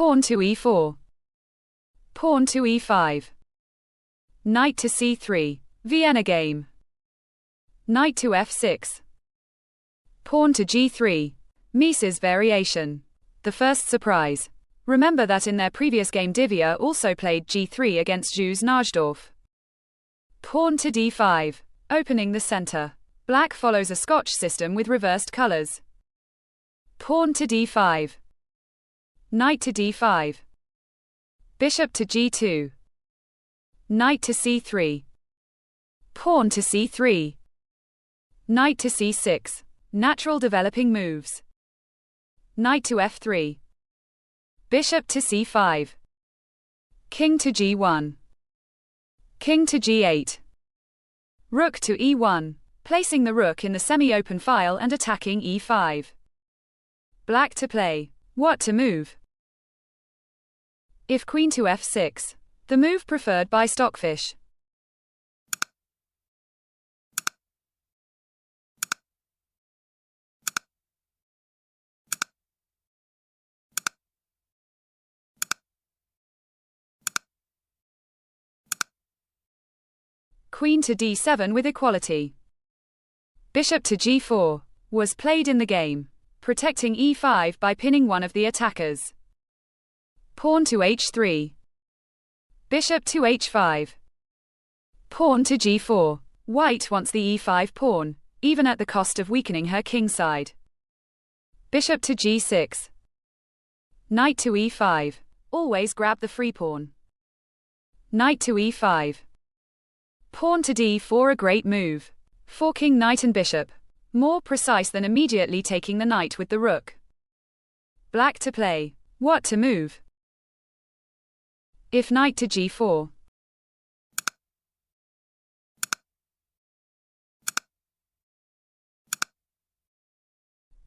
Pawn to e4. Pawn to e5. Knight to c3, Vienna game. Knight to f6. Pawn to g3, Mieses variation. The first surprise. Remember that in their previous game Divya also played g3 against Zhou's Najdorf. Pawn to d5, opening the center. Black follows a Scotch system with reversed colors. Pawn to d5. Knight to d5. Bishop to g2. Knight to c3. Pawn to c3. Knight to c6. Natural developing moves. Knight to f3. Bishop to c5. King to g1. King to g8. Rook to e1, placing the rook in the semi-open file and attacking e5. Black to play. What to move? If queen to f6, the move preferred by Stockfish. Queen to d7 with equality. Bishop to g4 was played in the game, protecting e5 by pinning one of the attackers. Pawn to h3. Bishop to h5. Pawn to g4. White wants the e5 pawn, even at the cost of weakening her kingside. Bishop to g6. Knight to e5. Always grab the free pawn. Knight to e5. Pawn to d4, a great move. Forking knight and bishop. More precise than immediately taking the knight with the rook. Black to play. What to move? If knight to g4.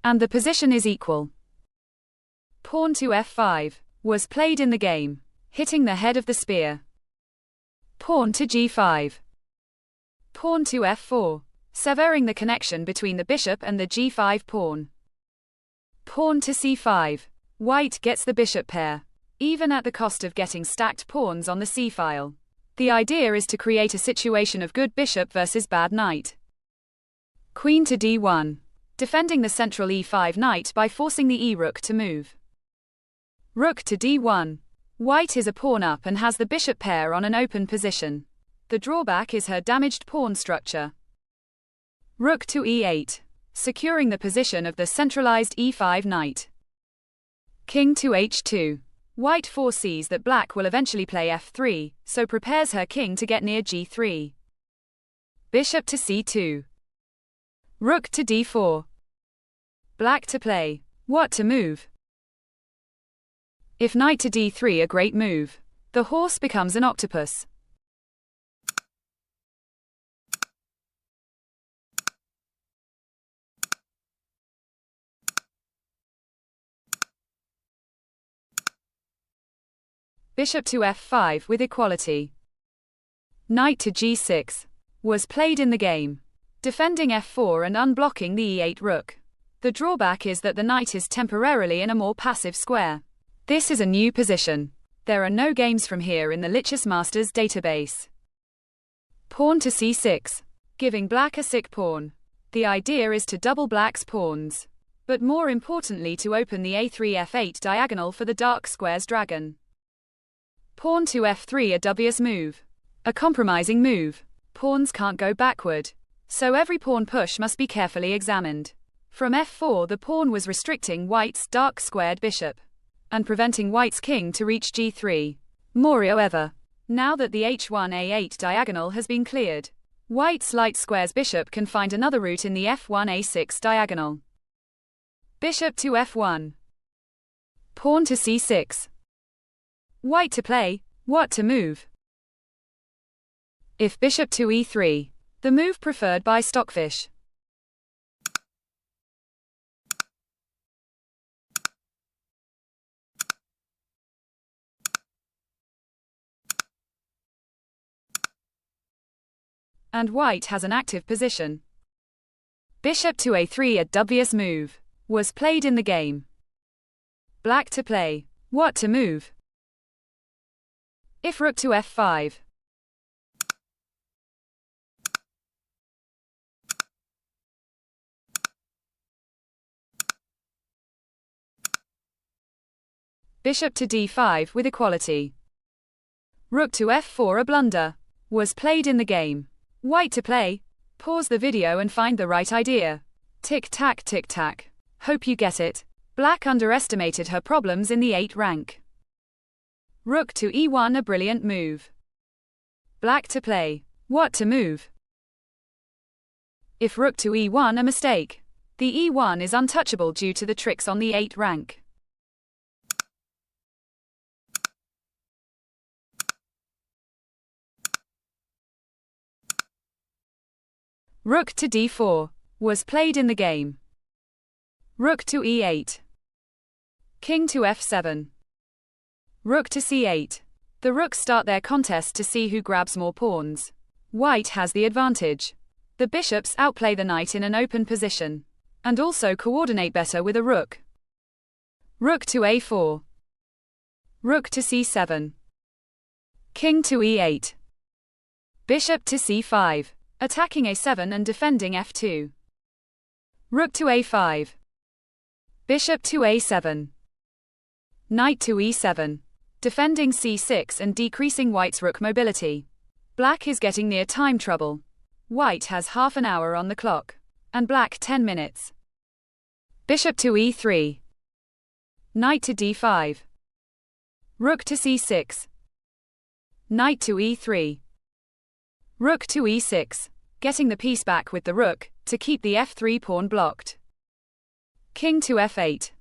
And the position is equal. Pawn to f5 was played in the game, hitting the head of the spear. Pawn to g5. Pawn to f4, severing the connection between the bishop and the g5 pawn. Pawn to c5. White gets the bishop pair, even at the cost of getting stacked pawns on the c-file. The idea is to create a situation of good bishop versus bad knight. Queen to d1, defending the central e5 knight by forcing the e-rook to move. Rook to d1. White is a pawn up and has the bishop pair on an open position. The drawback is her damaged pawn structure. Rook to e8, securing the position of the centralized e5 knight. King to h2. White foresees that black will eventually play f3, so prepares her king to get near g3. Bishop to c2. Rook to d4. Black to play. What to move? If knight to d3, a great move. The horse becomes an octopus. Bishop to f5 with equality. Knight to g6 was played in the game, defending f4 and unblocking the e8 rook. The drawback is that the knight is temporarily in a more passive square. This is a new position. There are no games from here in the Lichess Masters database. Pawn to c6, giving black a sick pawn. The idea is to double black's pawns, but more importantly to open the a3-f8 diagonal for the dark square's dragon. Pawn to f3, a dubious move. A compromising move. Pawns can't go backward, so every pawn push must be carefully examined. From f4 the pawn was restricting white's dark squared bishop, and preventing white's king to reach g3. Moreover, now that the h1-a8 diagonal has been cleared, white's light square's bishop can find another route in the f1-a6 diagonal. Bishop to f1. Pawn to c6. White to play. What to move? If bishop to e3, the move preferred by Stockfish. And white has an active position. Bishop to a3, a dubious move, was played in the game. Black to play. What to move? If rook to f5. Bishop to d5 with equality. Rook to f4, a blunder was played in the game. White to play. Pause the video and find the right idea. Tick-tack, tick-tack. Hope you get it. Black underestimated her problems in the 8 rank. Rook to e1, a brilliant move. Black to play. What to move? If rook to e1, a mistake. The e1 is untouchable due to the tricks on the 8 rank. Rook to d4 was played in the game. Rook to e8. King to f7. Rook to c8. The rooks start their contest to see who grabs more pawns. White has the advantage. The bishops outplay the knight in an open position, and also coordinate better with a rook. Rook to a4. Rook to c7. King to e8. Bishop to c5. Attacking a7 and defending f2. Rook to a5. Bishop to a7. Knight to e7. Defending c6 and decreasing white's rook mobility. Black is getting near time trouble. White has half an hour on the clock, and black 10 minutes. Bishop to e3. Knight to d5. Rook to c6. Knight to e3. Rook to e6, getting the piece back with the rook, to keep the f3 pawn blocked. King to f8.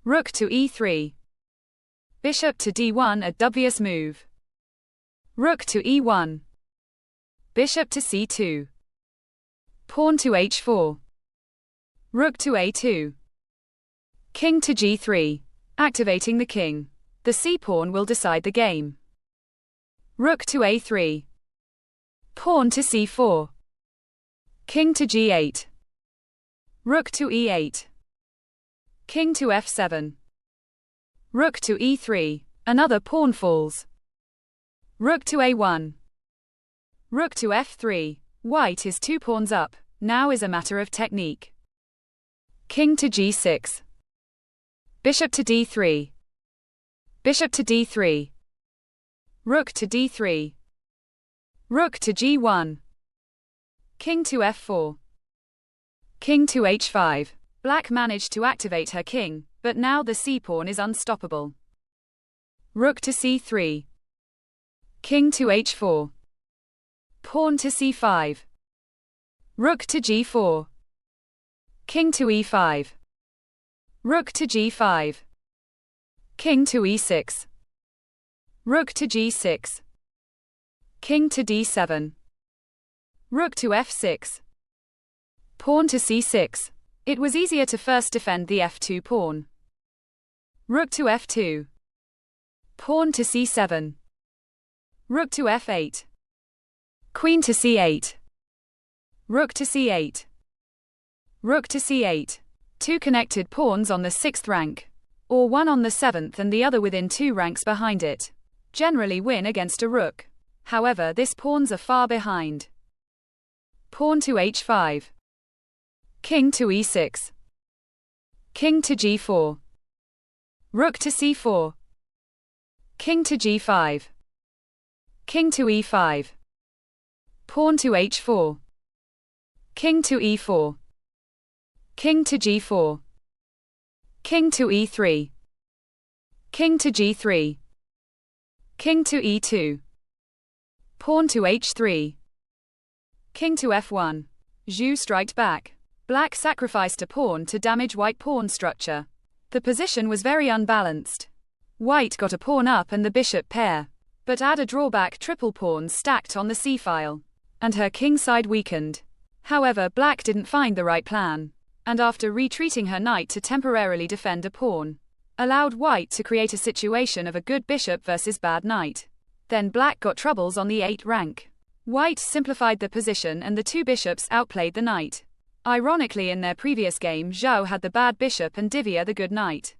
Rook to e3. Bishop to d1, a dubious move. Rook to e1. Bishop to c2. Pawn to h4. Rook to a2. King to g3, activating the king. The c-pawn will decide the game. Rook to a3. Pawn to c4. King to g8. Rook to e8. King to f7. Rook to e3, another pawn falls. Rook to a1. Rook to f3, white is 2 pawns up, now is a matter of technique. King to g6. Bishop to d3. Bishop to d3. Rook to d3. Rook to g1. King to f4. King to h5. Black managed to activate her king, but now the c-pawn is unstoppable. Rook to c3. King to h4. Pawn to c5. Rook to g4. King to e5. Rook to g5. King to e6. Rook to g6. King to d7. Rook to f6. Pawn to c6. It was easier to first defend the f2 pawn. Rook to f2. Pawn to c7. Rook to f8. Queen to c8. Rook to c8. Rook to c8. 2 connected pawns on the 6th rank, or one on the 7th and the other within 2 ranks behind it, generally win against a rook. However, this pawns are far behind. Pawn to h5. King to e6. King to g4. Rook to c4. King to g5. King to e5. Pawn to h4. King to e4. King to g4. King to e3. King to g3. King to e2. Pawn to h3. King to f1. Zhou striked back. Black sacrificed a pawn to damage white pawn structure. The position was very unbalanced. White got a pawn up and the bishop pair, but add a drawback, triple pawns stacked on the c-file, and her king side weakened. However, black didn't find the right plan, and after retreating her knight to temporarily defend a pawn, allowed white to create a situation of a good bishop versus bad knight. Then black got troubles on the 8 rank. White simplified the position and the 2 bishops outplayed the knight. Ironically, in their previous game, Zhou had the bad bishop and Divya the good knight.